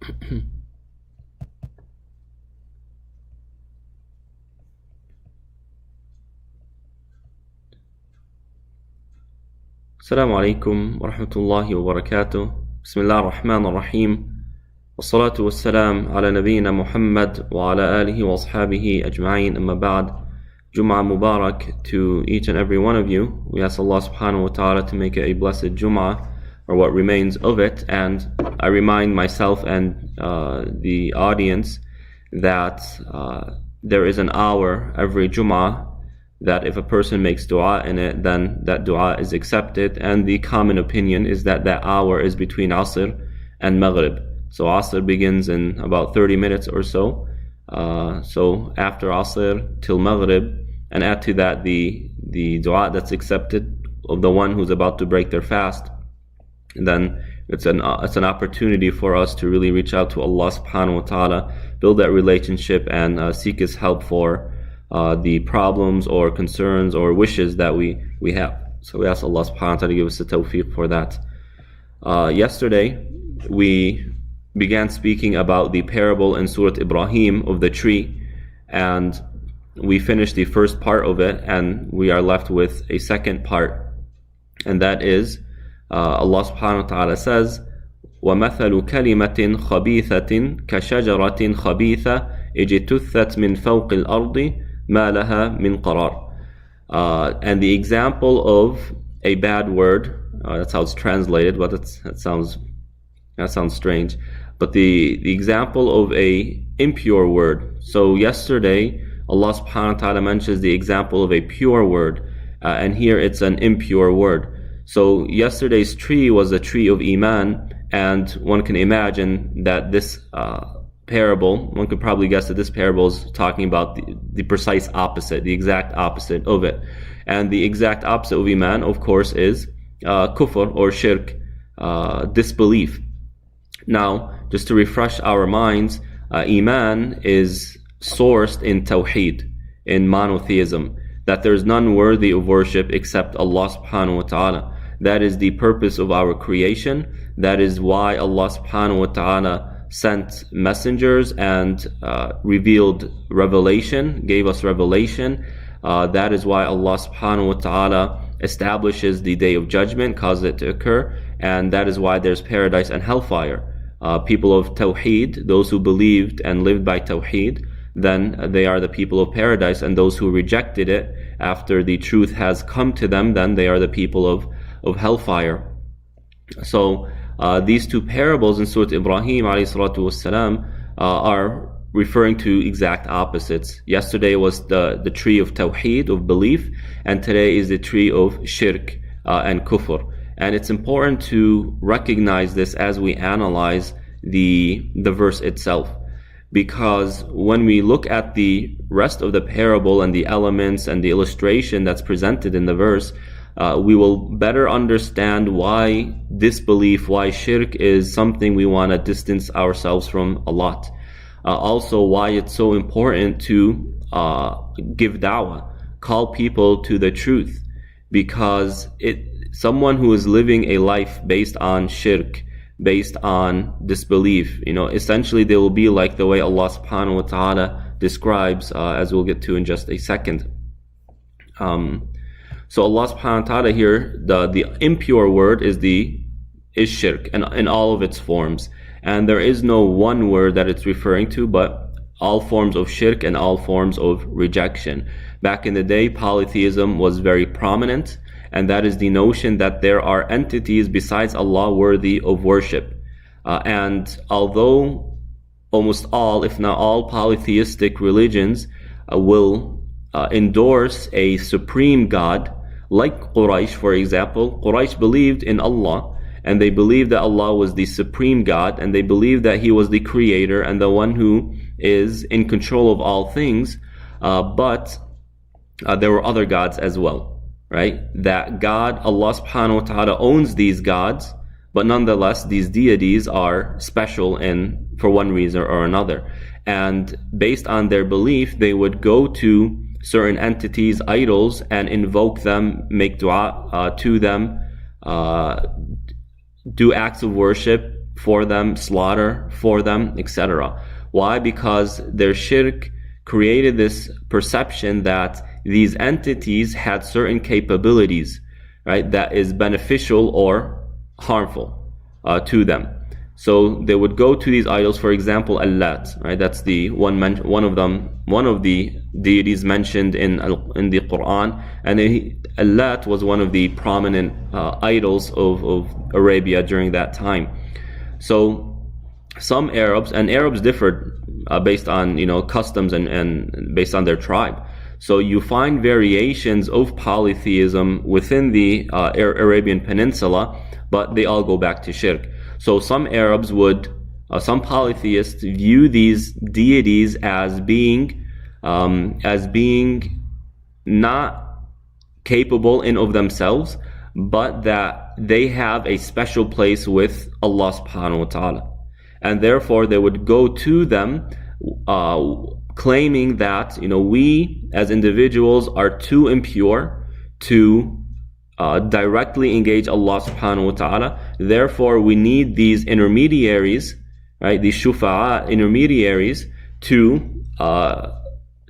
Assalamu alaikum wa rahmatullahi wa barakatuh. Bismillah ar-Rahman ar-Rahim. Wassalatu wassalam ala nabiyyina Muhammad wa ala alihi wa ashabihi ajma'in, amma ba'd. Jum'ah Mubarak to each and every one of you. We ask Allah subhanahu wa ta'ala to make it a blessed Jum'ah, or what remains of it. And I remind myself and the audience that there is an hour every Jum'ah that if a person makes dua in it, then that dua is accepted. And the common opinion is that that hour is between Asr and Maghrib. So Asr begins in about 30 minutes or so. So after Asr till Maghrib, and add to that the dua that's accepted of the one who's about to break their fast, then it's an opportunity for us to really reach out to Allah subhanahu wa ta'ala, build that relationship, and seek His help for the problems or concerns or wishes that we have. So we ask Allah subhanahu wa ta'ala to give us the tawfiq for that. Yesterday we began speaking about the parable in Surah Ibrahim of the tree, and we finished the first part of it, and we are left with a second part, and that is Allah subhanahu wa ta'ala says, وَمَثَلُ كَلِمَةٍ خَبِيثَةٍ كَشَجَرَةٍ خَبِيثَةٍ اجتثت مِنْ فَوْقِ الْأَرْضِ مَا لَهَا مِنْ قَرَارٍ. And the example of a bad word, that's how it's translated, but that sounds strange. But the example of a impure word. So yesterday Allah subhanahu wa ta'ala mentions the example of a pure word, and here it's an impure word. So yesterday's tree was a tree of Iman, and one can imagine that this parable, one could probably guess that this parable is talking about the precise opposite, the exact opposite of it. And the exact opposite of Iman, of course, is kufr or shirk, disbelief. Now, just to refresh our minds, Iman is sourced in Tawheed, in monotheism, that there is none worthy of worship except Allah subhanahu wa ta'ala. That is the purpose of our creation. That is why Allah subhanahu wa ta'ala sent messengers and revealed revelation, gave us revelation. That is why Allah subhanahu wa ta'ala establishes the day of judgment, causes it to occur, and that is why there's paradise and hellfire. People of Tawheed, those who believed and lived by Tawheed, then they are the people of paradise, and those who rejected it after the truth has come to them, then they are the people of hellfire. So these two parables in Surah Ibrahim alayhi salatu wassalam, are referring to exact opposites. Yesterday was the tree of Tawheed, of belief, and today is the tree of shirk and kufr. And it's important to recognize this as we analyze the verse itself, because when we look at the rest of the parable and the elements and the illustration that's presented in the verse, we will better understand why disbelief, why shirk is something we want to distance ourselves from a lot. Also why it's so important to give da'wah, call people to the truth, because someone who is living a life based on shirk, based on disbelief, essentially they will be like the way Allah subhanahu wa ta'ala describes, as we'll get to in just a second. So Allah subhanahu wa ta'ala here, the impure word is shirk, and in all of its forms. And there is no one word that it's referring to, but all forms of shirk and all forms of rejection. Back in the day, polytheism was very prominent, and that is the notion that there are entities besides Allah worthy of worship. And although almost all, if not all, polytheistic religions will endorse a supreme God, like Quraysh, for example. Quraysh believed in Allah, and they believed that Allah was the supreme God, and they believed that He was the creator and the one who is in control of all things. But there were other gods as well, right? That God, Allah subhanahu wa ta'ala, owns these gods, but nonetheless these deities are special for one reason or another. And based on their belief, they would go to certain entities, idols, and invoke them, make dua to them, do acts of worship for them, slaughter for them, etc. Why? Because their shirk created this perception that these entities had certain capabilities, right, that is beneficial or harmful to them. So they would go to these idols, for example, Allat, right? That's the one of the deities mentioned in the Quran, and Allat was one of the prominent idols of Arabia during that time. So some Arabs differed based on customs and based on their tribe. So you find variations of polytheism within the Arabian Peninsula, but they all go back to shirk. So some Arabs some polytheists view these deities as being not capable in of themselves, but that they have a special place with Allah subhanahu wa ta'ala. And therefore they would go to them claiming that we as individuals are too impure to directly engage Allah subhanahu wa ta'ala. Therefore we need these intermediaries, right, these shufa'a, intermediaries, to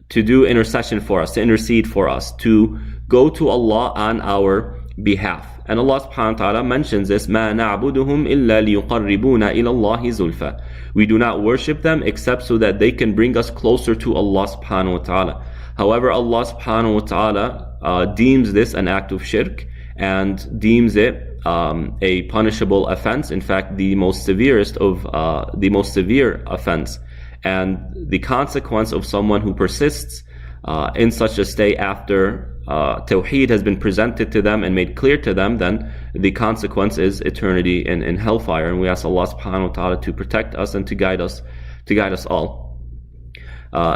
do intercession for us, to intercede for us, to go to Allah on our behalf. And Allah subhanahu wa ta'ala mentions this, مَا نَعْبُدُهُمْ إِلَّا لِيُقَرِّبُونَ إِلَى اللَّهِ زُلْفَى. We do not worship them except so that they can bring us closer to Allah subhanahu wa ta'ala. However, Allah subhanahu wa ta'ala deems this an act of shirk and deems it a punishable offense. In fact, the most severe offense. And the consequence of someone who persists in such a state after Tawheed has been presented to them and made clear to them, then the consequence is eternity in hellfire. And we ask Allah subhanahu wa ta'ala to protect us and to guide us all.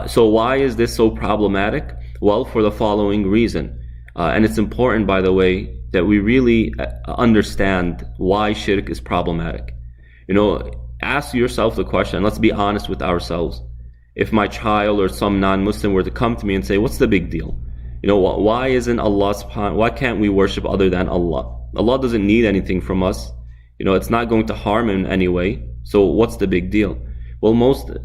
So why is this so problematic? Well, for the following reason. And it's important, by the way, that we really understand why shirk is problematic. Ask yourself the question, let's be honest with ourselves. If my child or some non-Muslim were to come to me and say, what's the big deal? Why isn't Allah why can't we worship other than Allah? Allah doesn't need anything from us. It's not going to harm him in any way. So what's the big deal? Well,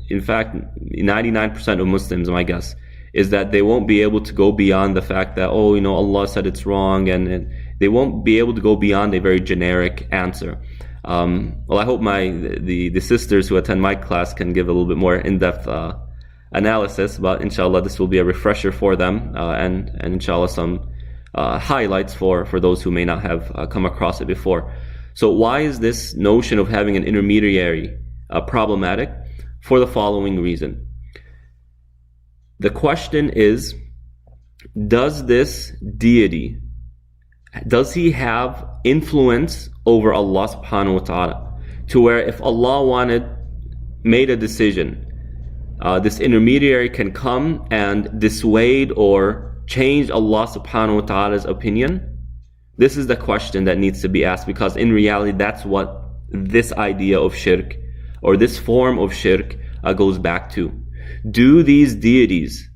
in fact, 99% of Muslims, my guess, is that they won't be able to go beyond the fact that, Allah said it's wrong, and they won't be able to go beyond a very generic answer. Well, I hope the sisters who attend my class can give a little bit more in-depth analysis, but inshallah this will be a refresher for them, and inshallah some highlights for those who may not have come across it before. So why is this notion of having an intermediary problematic? For the following reason. The question is, does this deity, does he have influence over Allah subhanahu wa ta'ala, to where if Allah made a decision, this intermediary can come and dissuade or change Allah subhanahu wa ta'ala's opinion? This is the question that needs to be asked, because in reality that's what this idea of shirk, or this form of shirk, goes back to. Do these deities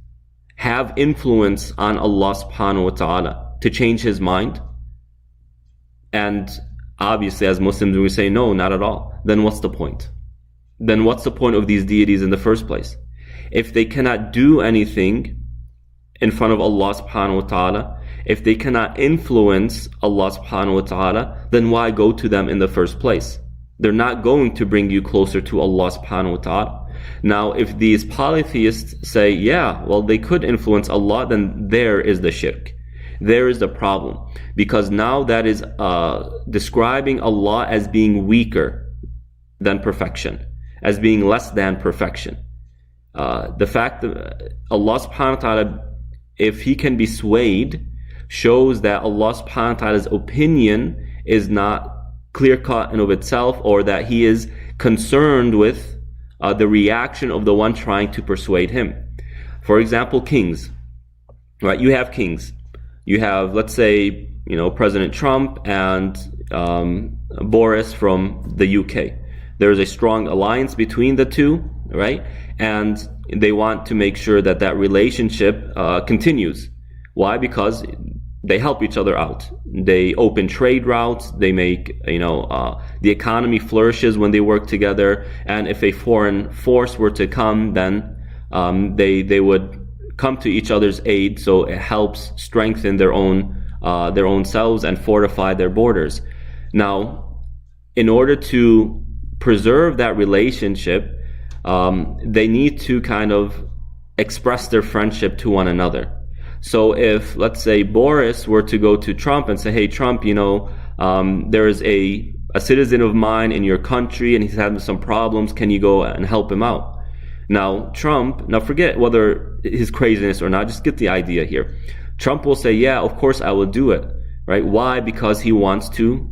have influence on Allah subhanahu wa ta'ala to change his mind? And obviously as Muslims we say no, not at all. Then what's the point? Then what's the point of these deities in the first place? If they cannot do anything in front of Allah subhanahu wa ta'ala, if they cannot influence Allah subhanahu wa ta'ala, then why go to them in the first place? They're not going to bring you closer to Allah subhanahu wa ta'ala. Now, if these polytheists say, yeah, well, they could influence Allah, then there is the shirk. There is the problem. Because now that is describing Allah as being weaker than perfection, as being less than perfection. The fact that Allah subhanahu wa ta'ala, if he can be swayed, shows that Allah subhanahu wa ta'ala's opinion is not clear-cut in of itself, or that he is concerned with the reaction of the one trying to persuade him. For example, kings, right? You have kings. You have, let's say, President Trump and Boris from the UK. There is a strong alliance between the two, right? And they want to make sure that relationship continues. Why? Because they help each other out. they open trade routes, they make, the economy flourishes when they work together. And if a foreign force were to come, then they would come to each other's aid. So it helps strengthen their own selves and fortify their borders. Now, in order to preserve that relationship, they need to kind of express their friendship to one another. So if, let's say, Boris were to go to Trump and say, hey, Trump, there is a citizen of mine in your country and he's having some problems, can you go and help him out? Now, forget whether his craziness or not, just get the idea here. Trump will say, yeah, of course I will do it, right? Why? Because he wants to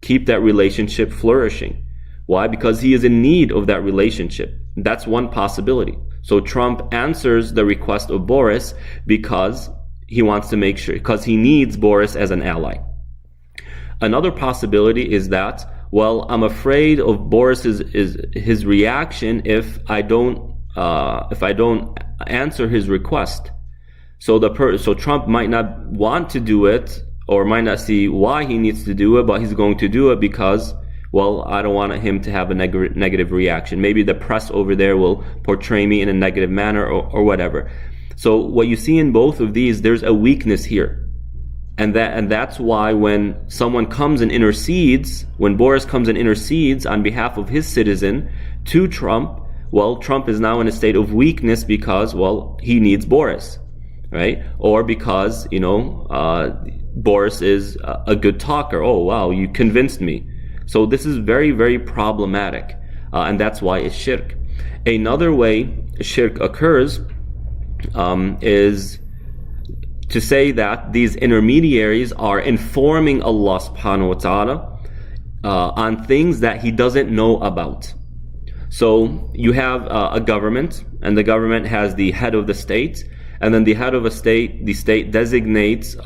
keep that relationship flourishing. Why? Because he is in need of that relationship. That's one possibility. So Trump answers the request of Boris because he wants to make sure, because he needs Boris as an ally. Another possibility is that, well, I'm afraid of Boris's his reaction if I don't answer his request. So Trump might not want to do it, or might not see why he needs to do it, but he's going to do it because, well, I don't want him to have a negative reaction. Maybe the press over there will portray me in a negative manner or whatever. So what you see in both of these, there's a weakness here. And that's why when someone comes and intercedes, when Boris comes and intercedes on behalf of his citizen to Trump, well, Trump is now in a state of weakness because, well, he needs Boris, right? Or because, Boris is a good talker. Oh, wow, you convinced me. So this is very, very problematic, and that's why it's shirk. Another way shirk occurs is to say that these intermediaries are informing Allah subhanahu wa ta'ala on things that He doesn't know about. So you have a government, and the government has the head of the state, and then the head of the state designates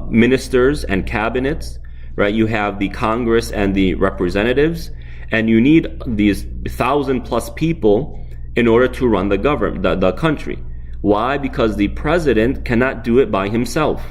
ministers and cabinets. Right, you have the Congress and the representatives, and you need these 1,000+ people in order to run the country. Why? Because the president cannot do it by himself,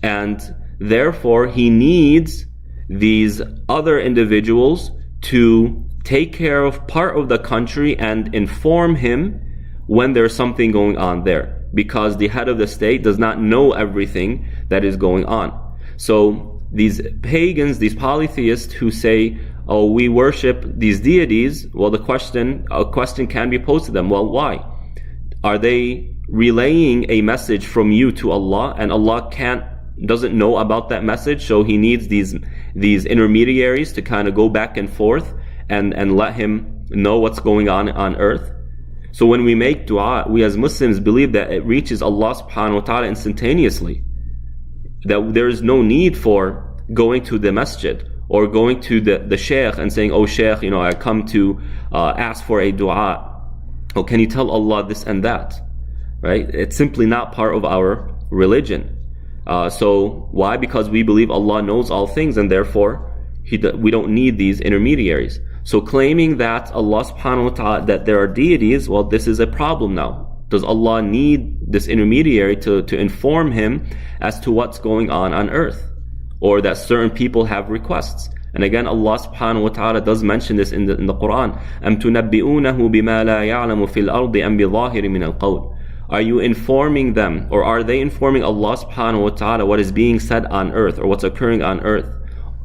and therefore he needs these other individuals to take care of part of the country and inform him when there's something going on there, because the head of the state does not know everything that is going on. So these pagans, these polytheists who say, oh, we worship these deities, well, a question can be posed to them. Well, why? Are they relaying a message from you to Allah, and Allah doesn't know about that message, so He needs these intermediaries to kind of go back and forth and let Him know what's going on earth? So when we make dua, we as Muslims believe that it reaches Allah subhanahu wa ta'ala instantaneously. That there is no need for going to the masjid or going to the sheikh and saying, oh sheikh, I come to ask for a dua. Oh, can you tell Allah this and that? Right? It's simply not part of our religion. So why? Because we believe Allah knows all things, and therefore we don't need these intermediaries. So claiming that Allah subhanahu wa ta'ala, that there are deities, well, this is a problem now. Does Allah need this intermediary to inform Him as to what's going on earth? Or that certain people have requests? And again, Allah subhanahu wa ta'ala does mention this in the Quran. أَمْ تُنَبِّئُونَهُ بِمَا لَا يَعْلَمُ فِي الْأَرْضِ أَمْ بِظَاهِرٍ مِنَ الْقَوْلِ. Are you informing them, or are they informing Allah subhanahu wa ta'ala what is being said on earth, or what's occurring on earth,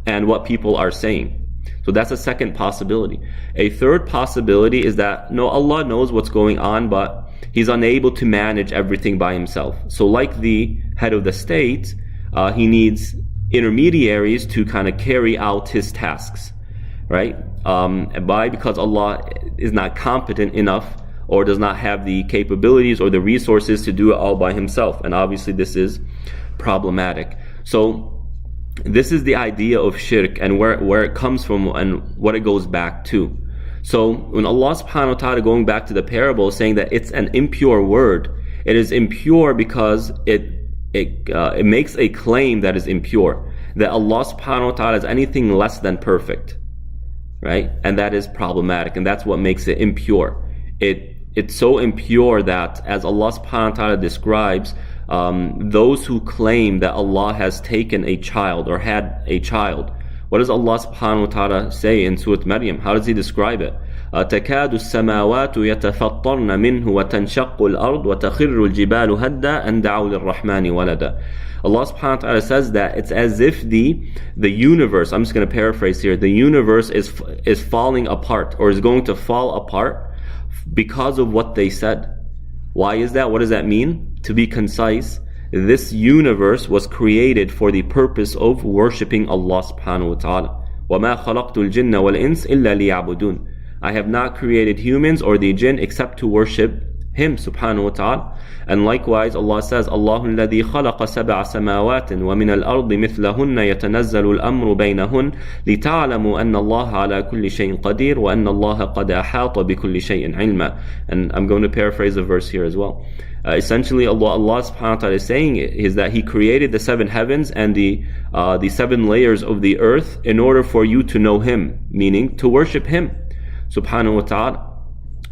and what people are saying? So that's a second possibility. A third possibility is that, no, Allah knows what's going on, but He's unable to manage everything by Himself. So like the head of the state, He needs intermediaries to kind of carry out His tasks, right? Because Allah is not competent enough, or does not have the capabilities or the resources to do it all by Himself. And obviously this is problematic. So this is the idea of shirk, and where it comes from and what it goes back to. So when Allah subhanahu wa ta'ala, going back to the parable, saying that it's an impure word, it is impure because it makes a claim that is impure, that Allah subhanahu wa ta'ala is anything less than perfect, right? And that is problematic, and that's what makes it impure. It's so impure that, as Allah subhanahu wa ta'ala describes, those who claim that Allah has taken a child or had a child. What does Allah subhanahu wa ta'ala say in Surah Maryam? How does He describe it? تكاد السماوات يتفطرن منه وتنشق الأرض وتخر الجبال هدا أن دعوا للرحمن ولدا. Allah subhanahu wa ta'ala says that it's as if the universe, I'm just going to paraphrase here, the universe is falling apart or is going to fall apart because of what they said. Why is that? What does that mean? To be concise, this universe was created for the purpose of worshipping Allah subhanahu wa ta'ala. وَمَا خَلَقْتُ الْجِنَّ وَالْإِنسِ إِلَّا لِيَعْبُدُونَ. I have not created humans or the jinn except to worship Him subhanahu wa ta'ala. And likewise Allah says, Allahu alladhi khalaqa sab'a samawatin wa min al-ardi mithlahunna yatanazzalu al-amru baynahun lita'lamu anna Allah ala kulli shay'in qadir wa anna Allah qad ahata bi kulli shay'in ilma. And I'm going to paraphrase the verse here as well. Essentially Allah subhanahu wa ta'ala is saying is that He created the seven heavens and the seven layers of the earth in order for you to know Him, meaning to worship Him subhanahu wa ta'ala.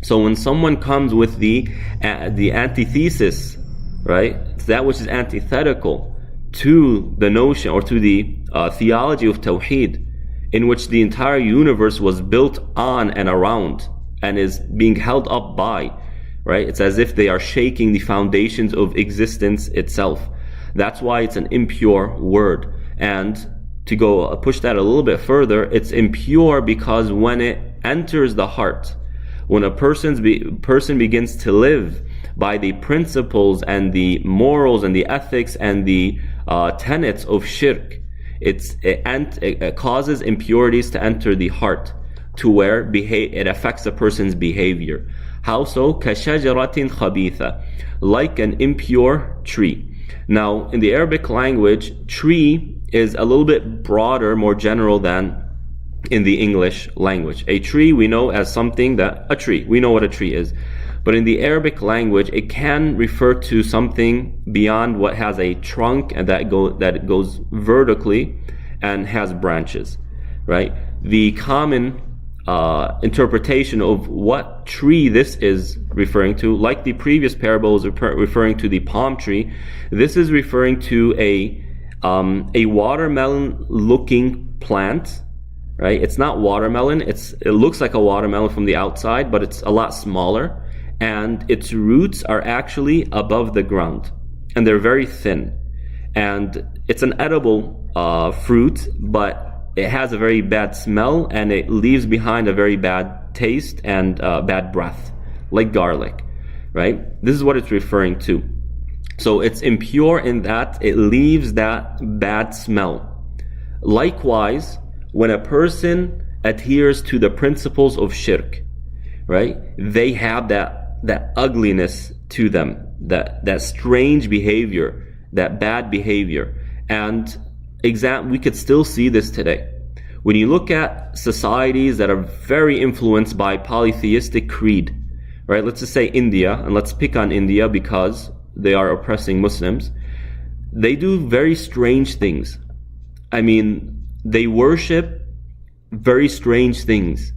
So when someone comes with the antithesis, right, it's that which is antithetical to the notion or to the theology of Tawheed, in which the entire universe was built on and around and is being held up by, right? It's as if they are shaking the foundations of existence itself. That's why it's an impure word. And to go push that a little bit further, it's impure because when it enters the heart, when a person begins to live by the principles and the morals and the ethics and the tenets of shirk, it causes impurities to enter the heart, to where it affects a person's behavior. How so? كَشَجَرَةٍ خَبِيثَةٍ, like an impure tree. Now, in the Arabic language, tree is a little bit broader, more general than in the English language. A tree we know as something we know what a tree is. But in the Arabic language, it can refer to something beyond what has a trunk and that goes vertically and has branches, right? The common interpretation of what tree this is referring to, like the previous parable was referring to the palm tree, this is referring to a watermelon looking plant, right? It's not watermelon, it looks like a watermelon from the outside, but it's a lot smaller, and its roots are actually above the ground and they're very thin, and it's an edible fruit, but it has a very bad smell and it leaves behind a very bad taste and bad breath, like garlic, right? This is what it's referring to. So it's impure in that it leaves that bad smell. Likewise, when a person adheres to the principles of shirk, right, they have that ugliness to them, that strange behavior, that bad behavior. And we could still see this today. When you look at societies that are very influenced by polytheistic creed, right, let's just say India, and let's pick on India because they are oppressing Muslims, they do very strange things. I mean, they worship very strange things.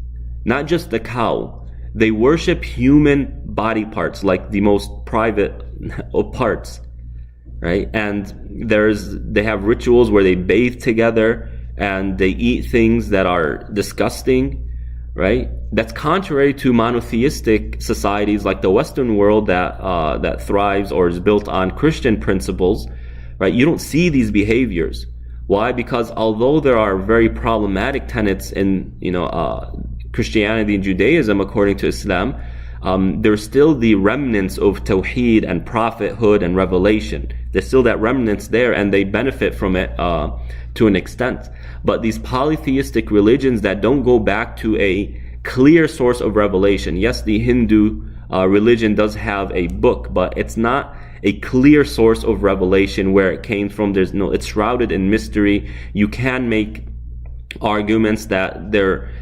Not just the cow. They worship human body parts, like the most private of parts, right? And they have rituals where they bathe together and they eat things that are disgusting, right? That's contrary to monotheistic societies like the Western world that thrives or is built on Christian principles, right? You don't see these behaviors. Why? Because although there are very problematic tenets in Christianity and Judaism according to Islam, there's still the remnants of Tawheed and prophethood and revelation. There's still that remnants there, and they benefit from it to an extent. But these polytheistic religions that don't go back to a clear source of revelation, yes, the Hindu religion does have a book, but it's not a clear source of revelation where it came from. It's shrouded in mystery. You can make arguments that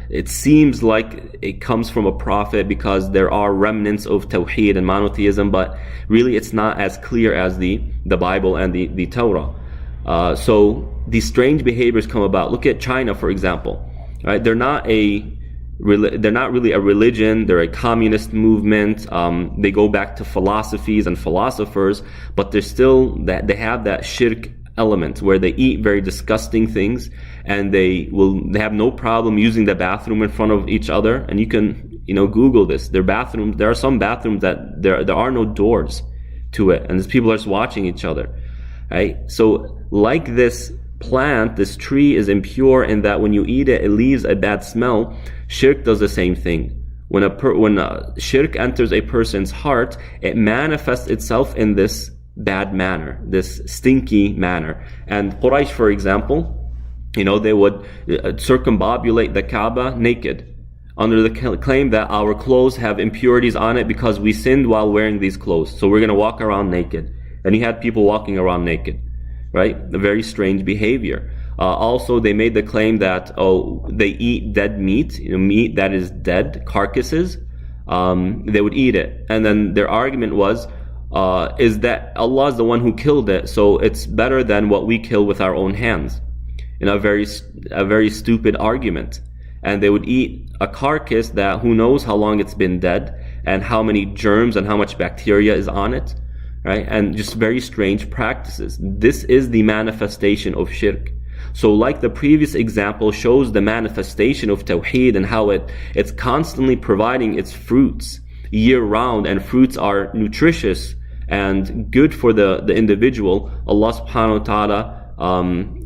it seems like it comes from a prophet because there are remnants of Tawheed and monotheism, but really it's not as clear as the Bible and the Torah. So these strange behaviors come about. Look at China, for example, right? They're not a they're not really a religion. They're a communist movement. They go back to philosophies and philosophers, but they're still they have that shirk element where they eat very disgusting things, and they have no problem using the bathroom in front of each other. And you can Google this. There are some bathrooms that there are no doors to it, and these people are just watching each other, right? So like this plant, this tree is impure in that when you eat it, it leaves a bad smell. Shirk does the same thing. When shirk enters a person's heart, it manifests itself in this bad manner, this stinky manner. And Quraysh, for example, they would circumambulate the Kaaba naked, under the claim that our clothes have impurities on it because we sinned while wearing these clothes. So we're going to walk around naked. And you had people walking around naked, right? A very strange behavior. Also, they made the claim that, they eat dead meat, meat that is dead, carcasses. They would eat it. And then their argument was, is that Allah is the one who killed it, so it's better than what we kill with our own hands. A very stupid argument. And they would eat a carcass that who knows how long it's been dead, and how many germs and how much bacteria is on it, right? And just very strange practices. This is the manifestation of shirk. So like the previous example shows the manifestation of Tawheed and how it's constantly providing its fruits year round, and fruits are nutritious and good for the individual. Allah subhanahu wa ta'ala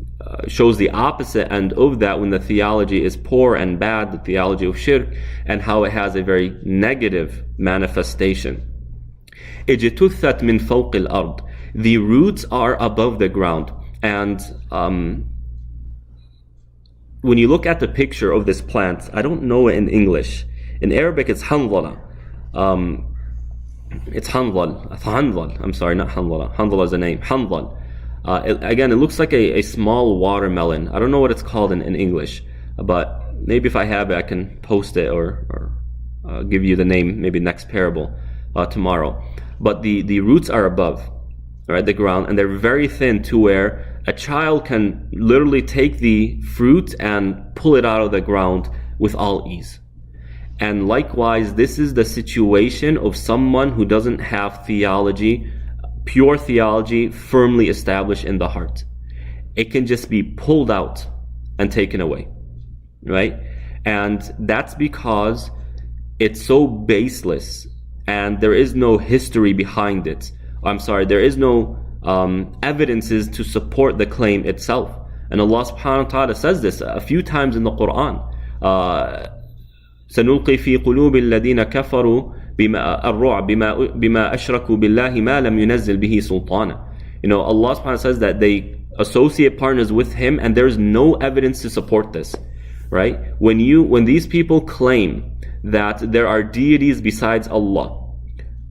shows the opposite end of that when the theology is poor and bad, the theology of shirk, and how it has a very negative manifestation. اجتثت من فوق الأرض. The roots are above the ground. And when you look at the picture of this plant, I don't know it in English. In Arabic, it's hanzala. It's hanzal. I'm sorry, not hanzala. Hanzala is a name. Hanzal. Again, it looks like a small watermelon. I don't know what it's called in English, but maybe if I have it, I can post it or give you the name, maybe next parable tomorrow. But the roots are above, right, the ground, and they're very thin to where a child can literally take the fruit and pull it out of the ground with all ease. And likewise, this is the situation of someone who doesn't have theology, pure theology, firmly established in the heart. It can just be pulled out and taken away, right? And that's because it's so baseless, and there is no history behind it. There is no evidences to support the claim itself. And Allah subhanahu wa ta'ala says this a few times in the Quran. سنلقي في قلوب الذين كفروا الرعب بما أشركوا بالله ما لم ينزل به سلطانا. Allah subhanahu wa ta'ala says that they associate partners with Him, and there's no evidence to support this, right? When these people claim that there are deities besides Allah,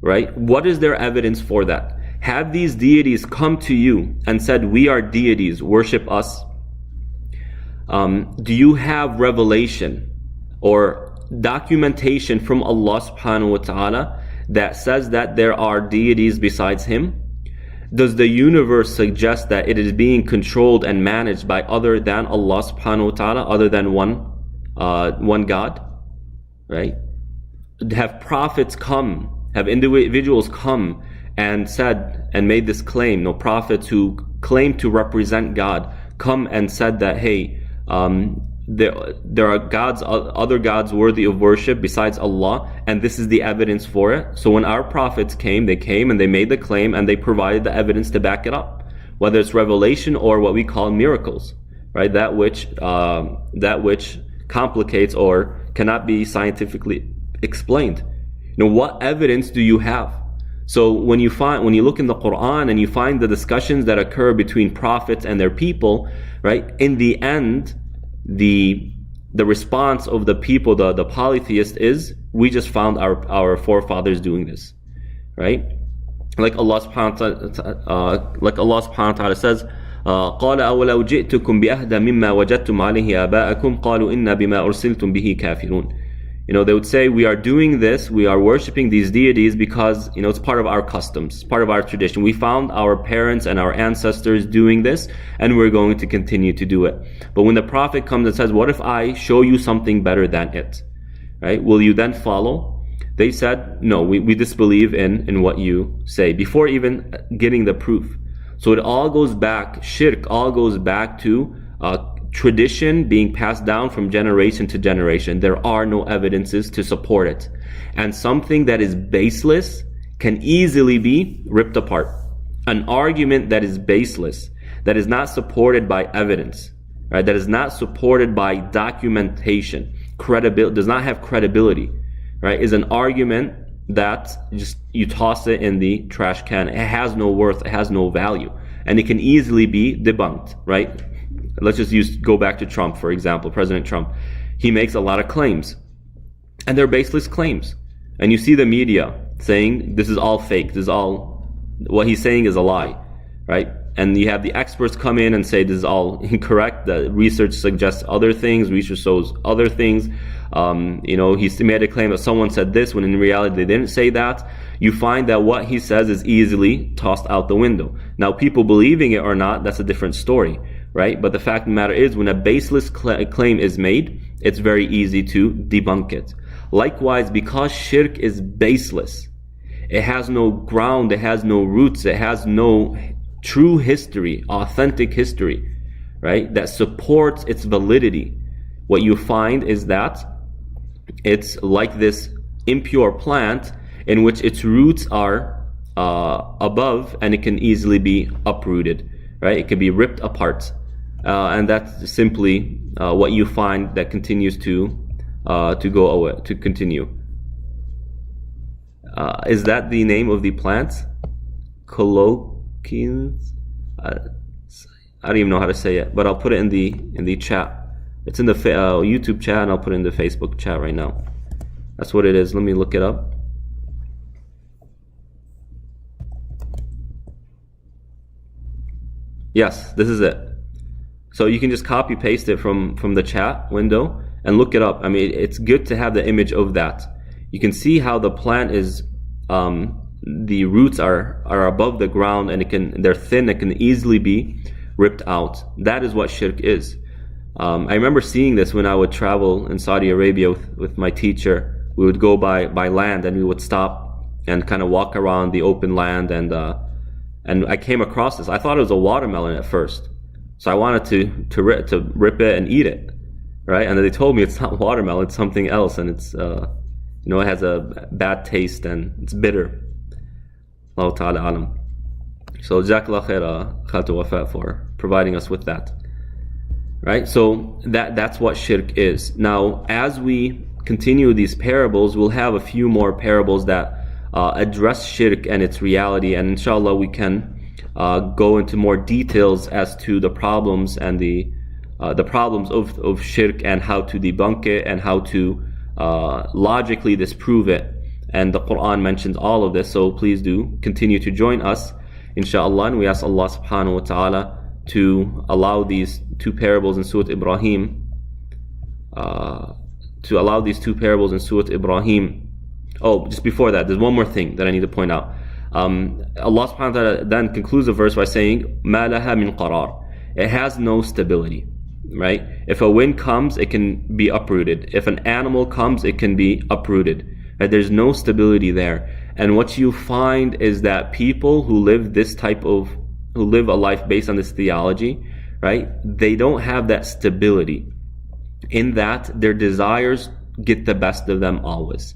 right? What is their evidence for that? Have these deities come to you and said, we are deities, worship us? Do you have revelation or documentation from Allah subhanahu wa ta'ala that says that there are deities besides Him? Does the universe suggest that it is being controlled and managed by other than Allah subhanahu wa ta'ala, other than one God, right? Have prophets come, have individuals come and said and made this claim? No, prophets who claim to represent God come and said that, hey, there are gods, other gods worthy of worship besides Allah, and this is the evidence for it. So when our prophets came, they came and they made the claim and they provided the evidence to back it up, whether it's revelation or what we call miracles, right? That which complicates or cannot be scientifically explained. What evidence do you have? So when you look in the Quran and you find the discussions that occur between prophets and their people, right? In the end, the response of the people, the polytheist, is we just found our forefathers doing this, right? Like Allah subhanahu wa ta'ala says, قال أولو جئتكم بأهدى مما وجدتم عليه آباءكم قالوا إنا بما أرسلتم به كافرون. They would say, we are doing this, we are worshiping these deities because, it's part of our customs, part of our tradition. We found our parents and our ancestors doing this, and we're going to continue to do it. But when the Prophet comes and says, what if I show you something better than it? right? Will you then follow? They said, no, we disbelieve in what you say, before even getting the proof. So it all goes back, shirk all goes back to tradition being passed down from generation to generation. There are no evidences to support it. And something that is baseless can easily be ripped apart. An argument that is baseless, that is not supported by evidence, right? That is not supported by documentation, does not have credibility, right? Is an argument that just you toss it in the trash can. It has no worth, it has no value, and it can easily be debunked, right? Let's just go back to Trump, for example, President Trump. He makes a lot of claims, and they're baseless claims. And you see the media saying this is all fake, this is all, what he's saying is a lie, right? And you have the experts come in and say this is all incorrect, that research suggests other things, research shows other things. He made a claim that someone said this when in reality they didn't say that. You find that what he says is easily tossed out the window. Now, people believing it or not, that's a different story, right? But the fact of the matter is, when a baseless claim is made, it's very easy to debunk it. Likewise, because shirk is baseless, it has no ground, it has no roots, it has no true history, authentic history, right, that supports its validity. What you find is that it's like this impure plant in which its roots are above, and it can easily be uprooted, right? It can be ripped apart, and that's simply what you find that continues to go away, to continue. Is that the name of the plant? Colloquians? I don't even know how to say it, but I'll put it in the chat. It's in the YouTube chat, and I'll put it in the Facebook chat right now. That's what it is. Let me look it up. Yes, this is it. So you can just copy paste it from the chat window and look it up. I mean, it's good to have the image of that. You can see how the plant is, the roots are above the ground, and they're thin, it can easily be ripped out. That is what shirk is. I remember seeing this when I would travel in Saudi Arabia with my teacher. We would go by land, and we would stop and kind of walk around the open land, and I came across this. I thought it was a watermelon at first, so I wanted to rip it and eat it, right? And then they told me it's not watermelon, it's something else, and it's it has a bad taste and it's bitter. Allah Ta'ala alam. So Jazakallah khair, Khaltu Wafa, for providing us with that. Right? So that's what shirk is. Now, as we continue these parables, we'll have a few more parables that address shirk and its reality, and inshallah we can go into more details as to the problems and the problems of shirk, and how to debunk it, and how to logically disprove it. And the Quran mentions all of this, so please do continue to join us, inshallah. And we ask Allah subhanahu wa ta'ala to allow these two parables in Surah Ibrahim, Oh, just before that, there's one more thing that I need to point out. Allah subhanahu wa ta'ala then concludes the verse by saying, مَا لَهَا مِنْ قَرَارٍ. It has no stability, right? If a wind comes, it can be uprooted. If an animal comes, it can be uprooted. Right? There's no stability there. And what you find is that people who live a life based on this theology, right, they don't have that stability, in that their desires get the best of them always,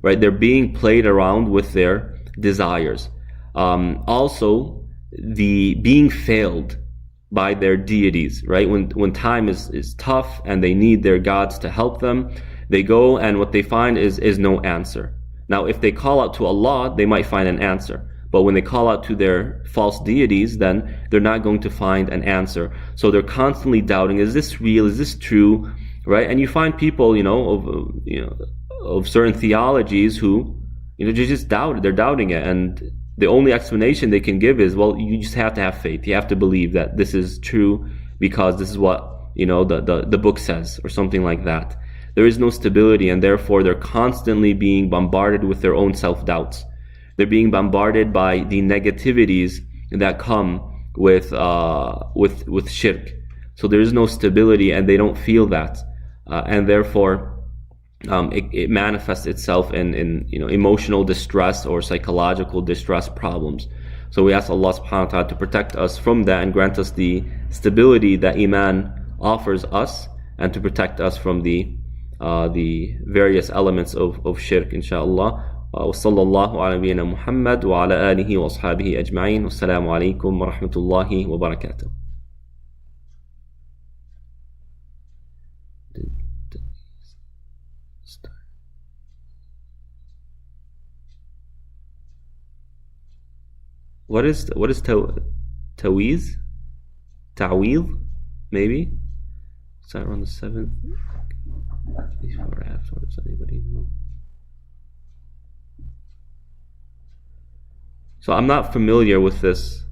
right? They're being played around with their desires. Also, the being failed by their deities, right? When time is tough and they need their gods to help them, they go, and what they find is no answer. Now, if they call out to Allah, they might find an answer. But when they call out to their false deities, then they're not going to find an answer. So they're constantly doubting, is this real? Is this true? Right? And you find people, of certain theologies who, just doubt it. They're doubting it. And the only explanation they can give is, well, you just have to have faith. You have to believe that this is true because this is what, the book says, or something like that. There is no stability, and therefore they're constantly being bombarded with their own self-doubts. They're being bombarded by the negativities that come with shirk. So there is no stability, and they don't feel that, and therefore it manifests itself in emotional distress or psychological distress problems. So we ask Allah subhanahu wa ta'ala to protect us from that and grant us the stability that Iman offers us, and to protect us from the various elements of shirk, inshaAllah. وصلى الله على نبينا محمد وعلى آله وأصحابه أجمعين. والسلام عليكم ورحمة الله وبركاته. What is taweez? Ta'weez? Maybe? Start on the 7th. Before or after? Does anybody know? So I'm not familiar with this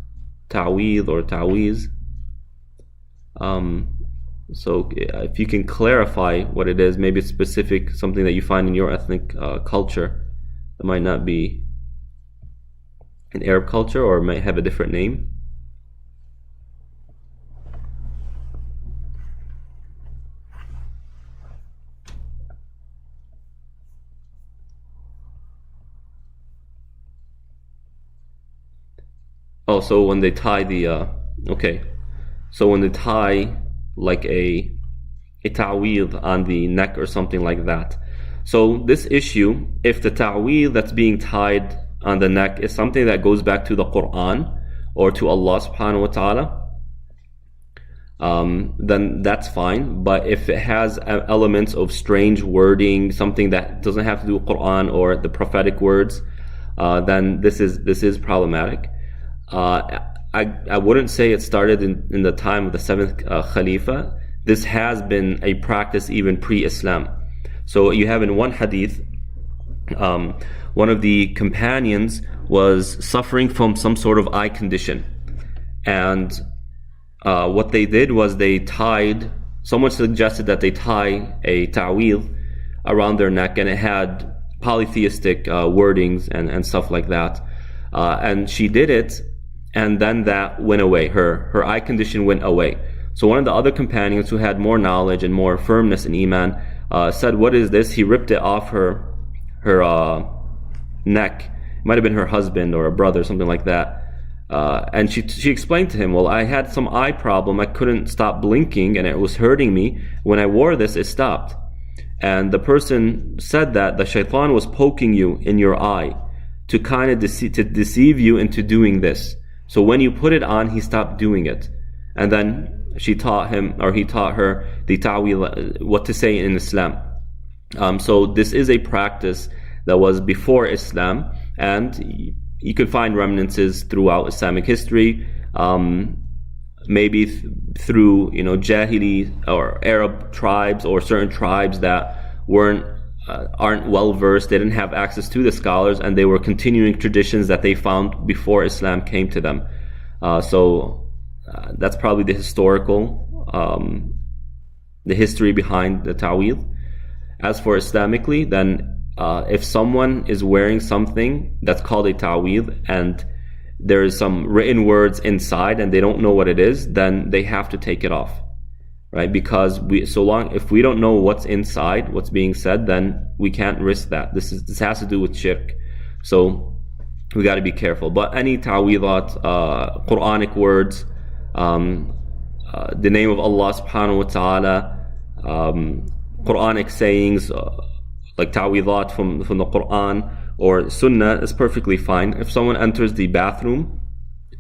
ta'weez or ta'weez. So if you can clarify what it is, maybe it's specific, something that you find in your ethnic culture that might not be in Arab culture or might have a different name. Oh, so when they tie the okay, so when they tie like a ta'weez on the neck or something like that. So this issue, if the ta'weez that's being tied on the neck is something that goes back to the Quran or to Allah subhanahu wa ta'ala, then that's fine. But if it has elements of strange wording, something that doesn't have to do with Quran or the prophetic words, then this is problematic. I wouldn't say it started in the time of the 7th Khalifa. This has been a practice even pre-Islam. So you have in one hadith, one of the companions was suffering from some sort of eye condition, and what they did was someone suggested that they tie a ta'weez around their neck, and it had polytheistic wordings and stuff like that, and she did it, and then that went away. Her eye condition went away. So one of the other companions who had more knowledge and more firmness in Iman said, "What is this?" He ripped it off her neck. It might have been her husband or a brother, something like that. And she explained to him, "Well, I had some eye problem. I couldn't stop blinking, and it was hurting me. When I wore this, it stopped." And the person said that the shaitan was poking you in your eye to kind of deceive you into doing this. So when you put it on, he stopped doing it. And then he taught her the ta'weez, what to say in Islam. So this is a practice that was before Islam, and you can find remnants throughout Islamic history, maybe through Jahili or Arab tribes or certain tribes that aren't well versed. They didn't have access to the scholars, and they were continuing traditions that they found before Islam came to them. So that's probably the history behind the ta'weez. As for Islamically, then if someone is wearing something that's called a ta'weez and there is some written words inside and they don't know what it is, then they have to take it off, right? Because if we don't know what's inside, what's being said, then we can't risk that. This has to do with shirk, so we got to be careful. But any ta'weezat, Quranic words, the name of Allah subhanahu wa ta'ala, Quranic sayings, like ta'weezat from the Quran or Sunnah, is perfectly fine. If someone enters the bathroom,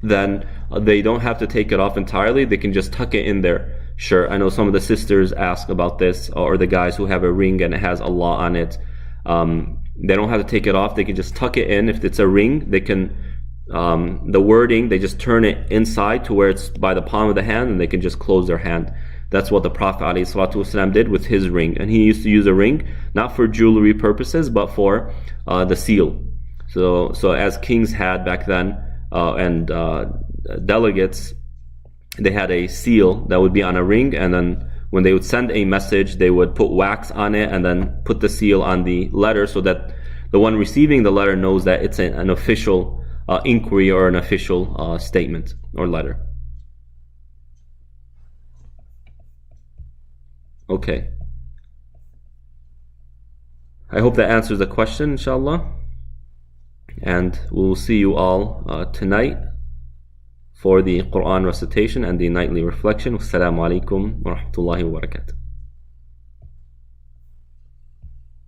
then they don't have to take it off entirely. They can just tuck it in their shirt. I know some of the sisters ask about this, or the guys who have a ring and it has Allah on it. They don't have to take it off. They can just tuck it in. If it's a ring, they can, the wording, they just turn it inside to where it's by the palm of the hand, and they can just close their hand. That's what the Prophet ﷺ did with his ring. And he used to use a ring, not for jewelry purposes, but for the seal. So as kings had back then, and delegates, they had a seal that would be on a ring, and then when they would send a message, they would put wax on it and then put the seal on the letter, so that the one receiving the letter knows that it's an official inquiry or an official statement or letter. Okay. I hope that answers the question, inshallah. And we'll see you all tonight for the Quran recitation and the nightly reflection. Wassalamu alaikum wa rahmatullahi wa barakatuh.